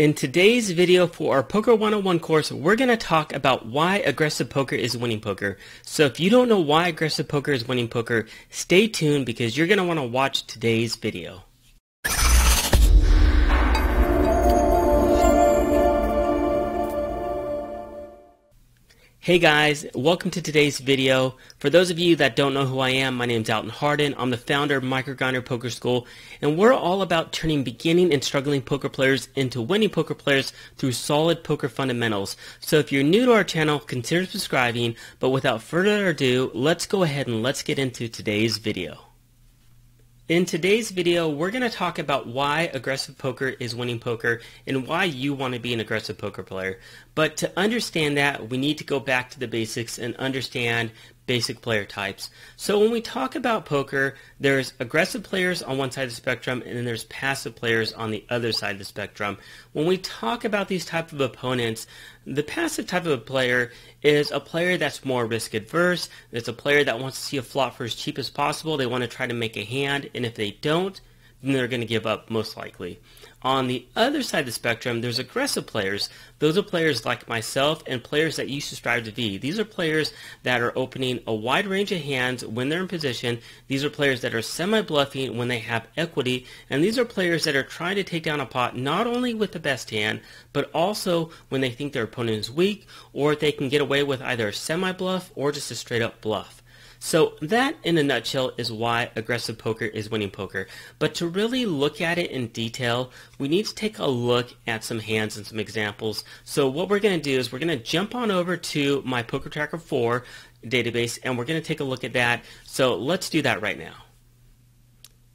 In today's video for our Poker 101 course, we're going to talk about why aggressive poker is winning poker. So if you don't know why aggressive poker is winning poker, stay tuned because you're going to want to watch today's video. Hey guys, welcome to today's video. For those of you that don't know who I am, my name's Alton Harden. I'm the founder of MicroGrinder Poker School, and we're all about turning beginning and struggling poker players into winning poker players through solid poker fundamentals. So if you're new to our channel, consider subscribing, but without further ado, let's go ahead and let's get into today's video. In today's video, we're going to talk about why aggressive poker is winning poker and why you want to be an aggressive poker player. But to understand that, we need to go back to the basics and understand basic player types. So when we talk about poker, there's aggressive players on one side of the spectrum and then there's passive players on the other side of the spectrum. When we talk about these type of opponents, the passive type of a player is a player that's more risk adverse. It's a player that wants to see a flop for as cheap as possible. They want to try to make a hand, and if they don't, then they're going to give up most likely. On the other side of the spectrum, there's aggressive players. Those are players like myself and players that used to strive to be. These are players that are opening a wide range of hands when they're in position. These are players that are semi-bluffing when they have equity. And these are players that are trying to take down a pot not only with the best hand, but also when they think their opponent is weak, or they can get away with either a semi-bluff or just a straight-up bluff. So that, in a nutshell, is why aggressive poker is winning poker. But to really look at it in detail, we need to take a look at some hands and some examples. So what we're going to do is we're going to jump on over to my Poker Tracker 4 database, and we're going to take a look at that. So let's do that right now.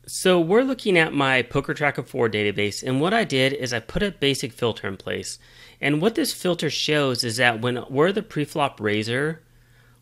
So we're looking at my Poker Tracker 4 database, and what I did is I put a basic filter in place. And what this filter shows is that when we're the pre-flop raiser,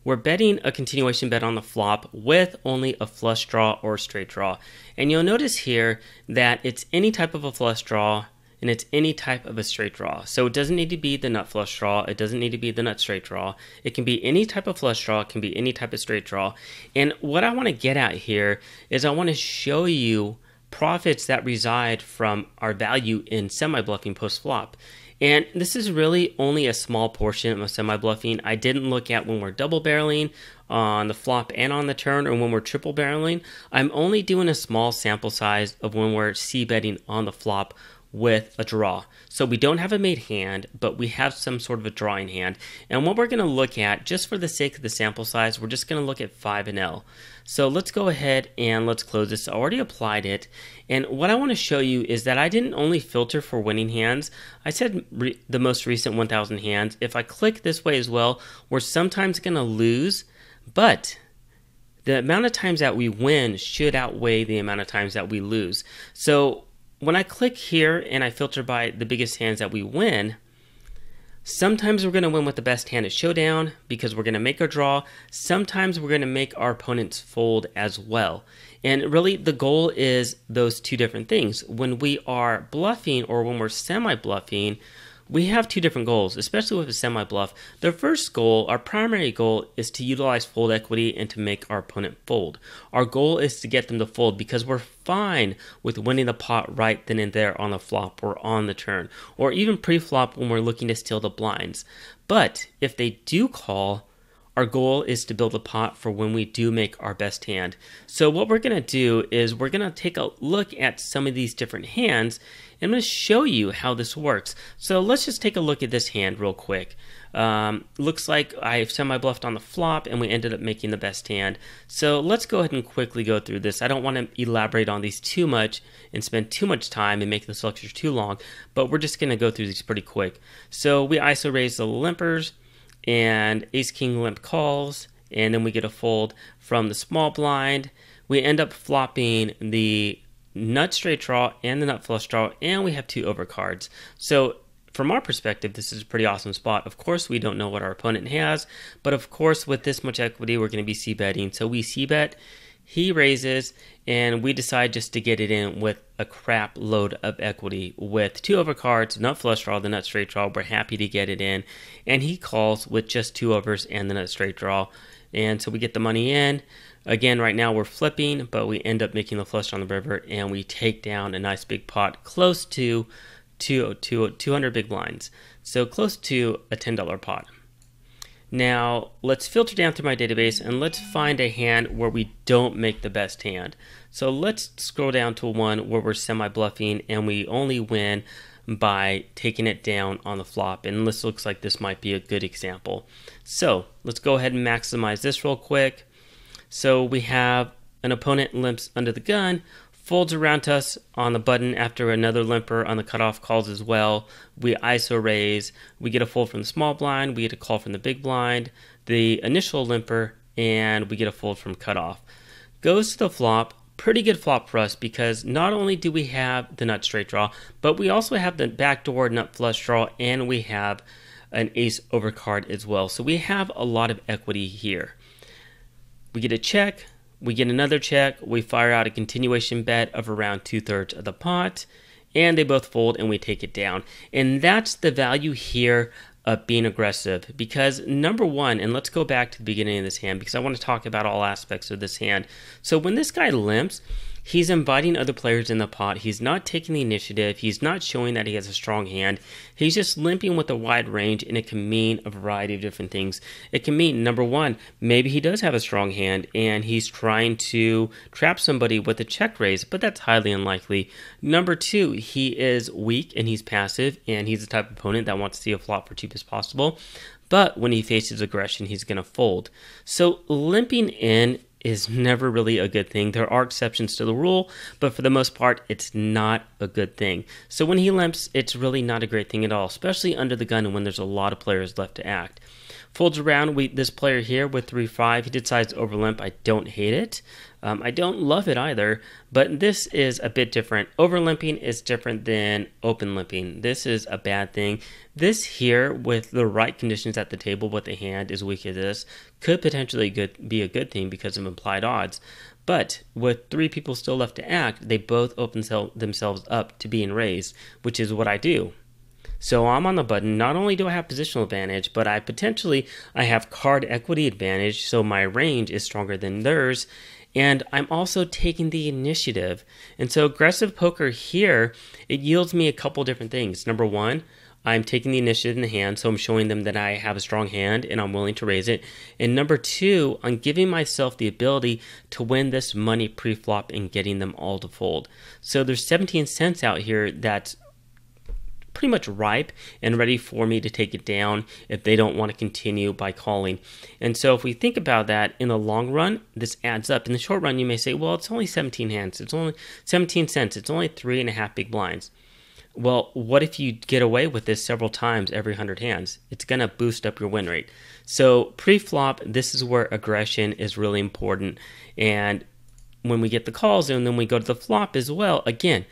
we're betting a continuation bet on the flop with only a flush draw or straight draw. And you'll notice here that it's any type of a flush draw and it's any type of a straight draw. So it doesn't need to be the nut flush draw. It doesn't need to be the nut straight draw. It can be any type of flush draw. It can be any type of straight draw. And what I want to get at here is I want to show you profits that reside from our value in semi-bluffing post-flop. And this is really only a small portion of semi-bluffing. I didn't look at when we're double barreling on the flop and on the turn, or when we're triple barreling. I'm only doing a small sample size of when we're c-betting on the flop with a draw. So we don't have a made hand, but we have some sort of a drawing hand. And what we're going to look at, just for the sake of the sample size, we're just going to look at 5 and L. So let's go ahead and let's close this. I already applied it. And what I want to show you is that I didn't only filter for winning hands. I said the most recent 1,000 hands. If I click this way as well, we're sometimes going to lose, but the amount of times that we win should outweigh the amount of times that we lose. So when I click here and I filter by the biggest hands that we win, sometimes we're going to win with the best hand at showdown because we're going to make our draw. Sometimes we're going to make our opponents fold as well. And really the goal is those two different things. When we are bluffing or when we're semi-bluffing, we have two different goals, especially with a semi-bluff. The first goal, our primary goal, is to utilize fold equity and to make our opponent fold. Our goal is to get them to fold because we're fine with winning the pot right then and there on the flop or on the turn, or even pre-flop when we're looking to steal the blinds. But if they do call, our goal is to build a pot for when we do make our best hand. So what we're going to do is we're going to take a look at some of these different hands, and I'm going to show you how this works. So let's just take a look at this hand real quick. Looks like I semi-bluffed on the flop and we ended up making the best hand. So let's go ahead and quickly go through this. I don't want to elaborate on these too much and spend too much time and make this lecture too long, but we're just going to go through these pretty quick. So we ISO raise the limpers, and ace-king limp calls, and then we get a fold from the small blind. We end up flopping the nut straight draw and the nut flush draw, and we have two overcards. So from our perspective, this is a pretty awesome spot. Of course, we don't know what our opponent has, but of course, with this much equity, we're going to be c-betting. So we c-bet, he raises, and we decide just to get it in with a crap load of equity with two overcards, nut flush draw, the nut straight draw. We're happy to get it in, and he calls with just two overs and the nut straight draw, and so we get the money in. Again, right now we're flipping, but we end up making the flush on the river, and we take down a nice big pot close to 200 big blinds, so close to a $10 pot. Now let's filter down through my database and let's find a hand where we don't make the best hand. So let's scroll down to one where we're semi-bluffing and we only win by taking it down on the flop, and this looks like this might be a good example. So let's go ahead and maximize this real quick. So we have an opponent limps under the gun, folds around to us on the button after another limper on the cutoff calls as well. We ISO raise, we get a fold from the small blind, we get a call from the big blind, the initial limper, and we get a fold from cutoff. Goes to the flop. Pretty good flop for us because not only do we have the nut straight draw, but we also have the backdoor nut flush draw, and we have an ace overcard as well. So we have a lot of equity here. We get a check, we get another check, we fire out a continuation bet of around 2/3 of the pot, and they both fold and we take it down. And that's the value here of being aggressive, because number one, and let's go back to the beginning of this hand because I want to talk about all aspects of this hand. So when this guy limps, he's inviting other players in the pot. He's not taking the initiative. He's not showing that he has a strong hand. He's just limping with a wide range, and it can mean a variety of different things. It can mean, number one, maybe he does have a strong hand and he's trying to trap somebody with a check raise, but that's highly unlikely. Number two, he is weak and he's passive, and he's the type of opponent that wants to see a flop for cheap as possible. But when he faces aggression, he's going to fold. So limping in is never really a good thing. There are exceptions to the rule, but for the most part, it's not a good thing. So when he limps, it's really not a great thing at all, especially under the gun and when there's a lot of players left to act. Folds around, this player here with 3-5, he decides to overlimp. I don't hate it. I don't love it either, but this is a bit different. Overlimping is different than open limping. This is a bad thing. This here, with the right conditions at the table, with a hand as weak as this, could potentially be a good thing because of implied odds. But with 3 people still left to act, they both open themselves up to being raised, which is what I do. So I'm on the button. Not only do I have positional advantage, but I have card equity advantage, so my range is stronger than theirs, and I'm also taking the initiative. And so aggressive poker here, it yields me a couple different things. Number one, I'm taking the initiative in the hand, so I'm showing them that I have a strong hand and I'm willing to raise it. And number two, I'm giving myself the ability to win this money pre-flop and getting them all to fold. So there's 17 cents out here that's pretty much ripe and ready for me to take it down if they don't want to continue by calling. And so if we think about that in the long run, this adds up. In the short run, you may say, well, it's only 17 hands. It's only 17 cents. It's only 3.5 big blinds. Well, what if you get away with this several times every 100 hands? It's going to boost up your win rate. So pre-flop, this is where aggression is really important. And when we get the calls and then we go to the flop as well, again,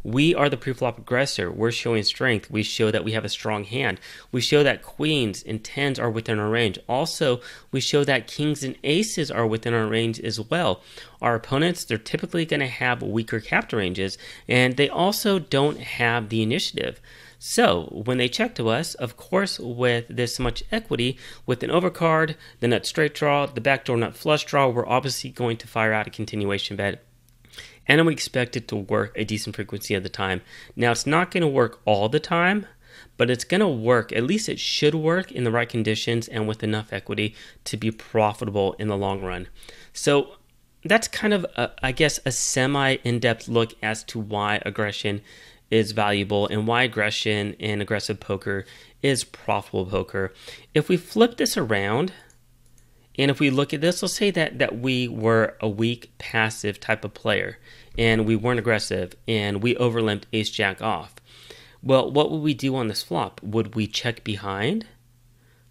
we are the pre-flop aggressor. We're showing strength. We show that we have a strong hand. We show that queens and tens are within our range. Also, we show that kings and aces are within our range as well. Our opponents, they're typically going to have weaker captain ranges, and they also don't have the initiative. So when they check to us, of course, with this much equity, with an overcard, the nut straight draw, the backdoor nut flush draw, we're obviously going to fire out a continuation bet. And we expect it to work a decent frequency of the time. Now, it's not going to work all the time, but it's going to work. At least it should work in the right conditions and with enough equity to be profitable in the long run. So that's kind of, I guess, a semi-in-depth look as to why aggression is valuable and why aggression in aggressive poker is profitable poker. If we flip this around, and if we look at this, let's say that we were a weak, passive type of player, and we weren't aggressive, and we overlimped ace-jack off. Well, what would we do on this flop? Would we check behind?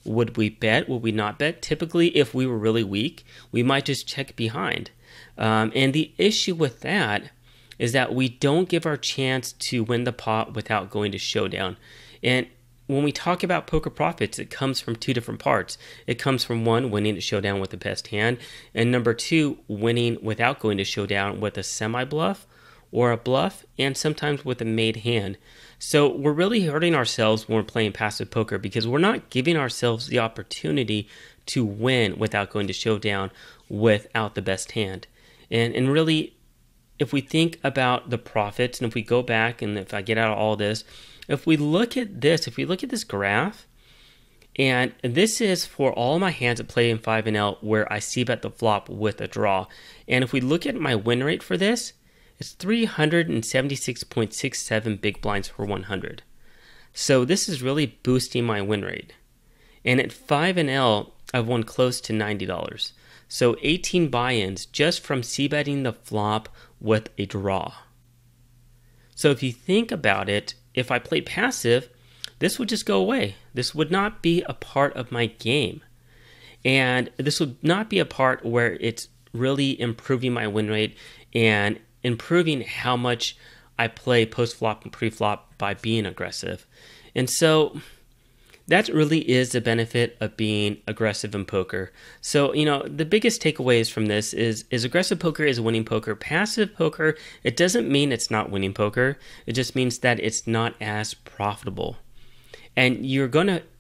Would we bet? Would we not bet? Typically, if we were really weak, we might just check behind. And the issue with that is that we don't give our chance to win the pot without going to showdown. And when we talk about poker profits, it comes from 2 different parts. It comes from 1, winning at showdown with the best hand, and number 2, winning without going to showdown with a semi-bluff or a bluff, and sometimes with a made hand. So we're really hurting ourselves when we're playing passive poker because we're not giving ourselves the opportunity to win without going to showdown without the best hand. And really, if we think about the profits, and if we go back and if I get out of all this, if we look at this graph, and this is for all my hands that play in 5NL where I c-bet the flop with a draw. And if we look at my win rate for this, it's 376.67 big blinds per 100. So this is really boosting my win rate. And at 5NL, I've won close to $90. So 18 buy-ins just from c-betting the flop with a draw. So if you think about it, if I played passive, this would just go away. This would not be a part of my game. And this would not be a part where it's really improving my win rate and improving how much I play post-flop and pre-flop by being aggressive. And so that really is the benefit of being aggressive in poker. So, the biggest takeaways from this is aggressive poker is winning poker. Passive poker, it doesn't mean it's not winning poker. It just means that it's not as profitable. And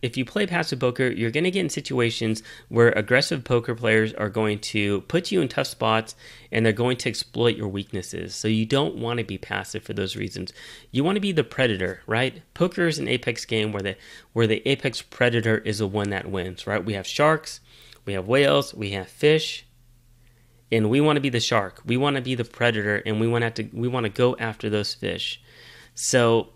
if you play passive poker, you're going to get in situations where aggressive poker players are going to put you in tough spots and they're going to exploit your weaknesses. So you don't want to be passive for those reasons. You want to be the predator, right? Poker is an apex game where the apex predator is the one that wins, right? We have sharks, we have whales, we have fish, and we want to be the shark. We want to be the predator, and we want to go after those fish. So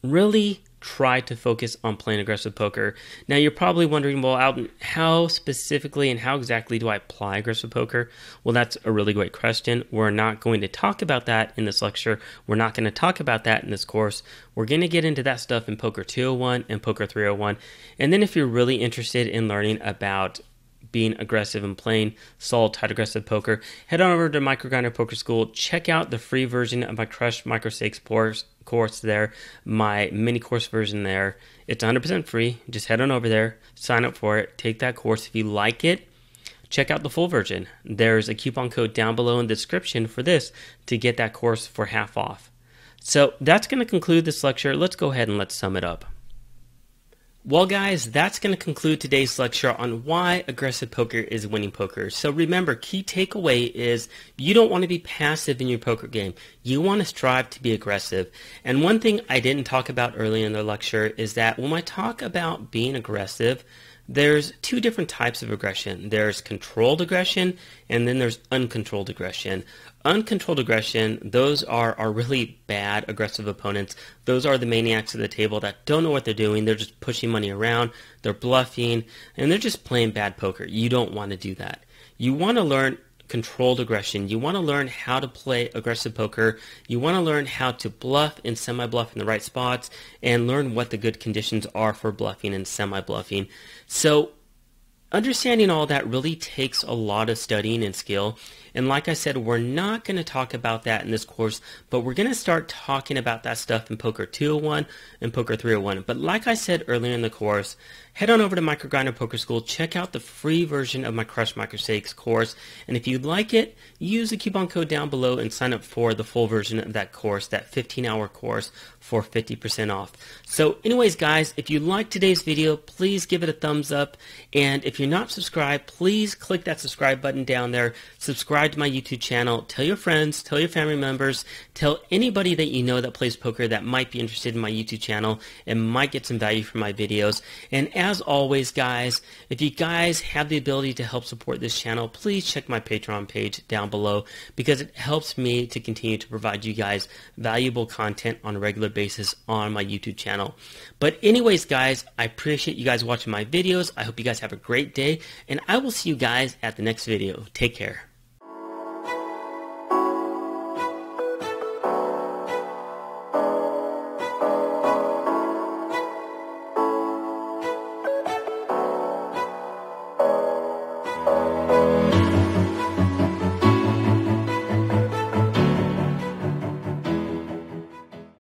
really try to focus on playing aggressive poker. Now you're probably wondering, well, Alton, how specifically and how exactly do I apply aggressive poker? Well, that's a really great question. We're not going to talk about that in this lecture. We're not going to talk about that in this course. We're going to get into that stuff in Poker 201 and Poker 301. And then if you're really interested in learning about being aggressive and playing solid, tight, aggressive poker, head on over to MicroGrinder Poker School. Check out the free version of my Crush Micro Stakes course there, my mini course version there. It's 100% free. Just head on over there, sign up for it, take that course. If you like it, check out the full version. There's a coupon code down below in the description for this to get that course for half off. So that's going to conclude this lecture. Let's go ahead and let's sum it up. Well, guys, that's going to conclude today's lecture on why aggressive poker is winning poker. So remember, key takeaway is you don't want to be passive in your poker game. You want to strive to be aggressive. And one thing I didn't talk about earlier in the lecture is that when I talk about being aggressive, there's two different types of aggression. There's controlled aggression, and then there's uncontrolled aggression. Uncontrolled aggression, those are really bad aggressive opponents. Those are the maniacs at the table that don't know what they're doing. They're just pushing money around, they're bluffing, and they're just playing bad poker. You don't want to do that. You want to learn controlled aggression. You want to learn how to play aggressive poker. You want to learn how to bluff and semi-bluff in the right spots and learn what the good conditions are for bluffing and semi-bluffing. So understanding all that really takes a lot of studying and skill. And like I said, we're not going to talk about that in this course, but we're going to start talking about that stuff in Poker 201 and Poker 301. But like I said earlier in the course, head on over to MicroGrinder Poker School, check out the free version of my Crush Micro Stakes course, and if you'd like it, use the coupon code down below and sign up for the full version of that course, that 15-hour course for 50% off. So anyways, guys, if you liked today's video, please give it a thumbs up, and if you're not subscribed, please click that subscribe button down there, subscribe to my YouTube channel, tell your friends, tell your family members, tell anybody that you know that plays poker that might be interested in my YouTube channel and might get some value from my videos. And as always, guys, if you guys have the ability to help support this channel, please check my Patreon page down below because it helps me to continue to provide you guys valuable content on a regular basis on my YouTube channel. But anyways, guys, I appreciate you guys watching my videos. I hope you guys have a great day, and I will see you guys at the next video. Take care.